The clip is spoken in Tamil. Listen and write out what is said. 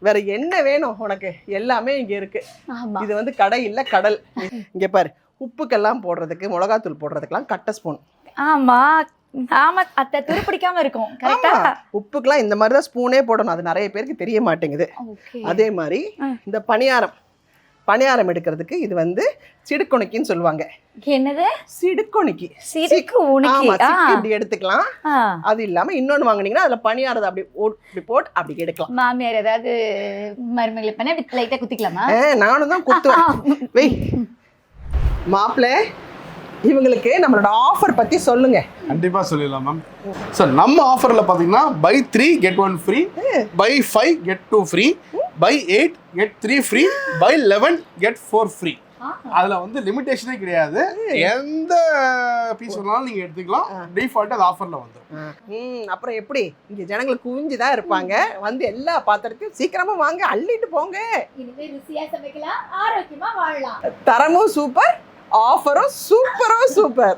வேற என்ன வேணும் உனக்கு? எல்லாமே இங்க இருக்கு. இது வந்து கடை இல்ல கடல். இங்க பாரு, உப்புக்கெல்லாம் போடுறதுக்கு, மிளகாத்தூள் போடுறதுக்கெல்லாம் கட்டை ஸ்பூன். ஆமா ஆமா அத்தை, துரு பிடிக்காம இருக்கும். கரெக்டா? உப்புக்கெல்லாம் இந்த மாதிரி தான் ஸ்பூனே போடணும். அது நிறைய பேருக்கு தெரிய மாட்டேங்குது. அதே மாதிரி இந்த பணியாரம் எடுக்கிறதுக்கு இது வந்து சிடுக்குணிக்கின்னு சொல்லுவாங்க. என்னது? சிடுக்குணிக்கி. இப்படி எடுத்துக்கலாம். அது இல்லாம இன்னொன்னு வாங்குனீங்கன்னா அதுல பணியாரத்தை அப்படி போட்டு அப்படி எடுக்கலாம். மாமியார் ஏதாவது மருமகளை பண்ண அப்படி லைட்டா குத்திக்கலாமா? நானும் தான் குத்துவேன். வெய் மாப்பிள்ளை, இவங்களுக்கு நம்மளோட ஆஃபர் பத்தி சொல்லுங்க. கண்டிப்பா சொல்லிடலாம் மேம். சார், நம்ம ஆஃபர்ல பாத்தீங்கன்னா buy 3 get 1 free, buy 5 get 2 free, buy 8 get 3 free, buy 11 get 4 free. அதுல வந்து லிமிடேஷனே கிடையாது. எந்த பீஸ் வேணாலும் நீங்க எடுத்துக்கலாம். டிஃபால்ட் அது ஆஃபர்ல வந்துரும். அப்புறம் எப்படி இங்க ஜனங்கள் குவிஞ்சுதான் இருப்பாங்க. வந்து எல்லா பாத்திரத்தையும் சீக்கிரமா வாங்க, அள்ளிட்டு போங்க. இனிமே ருசியா சமைக்கலாம், ஆரோக்கியமா வாழலாம். தரமும் சூப்பர், ஆஃபரும் சூப்பரோ சூப்பர்.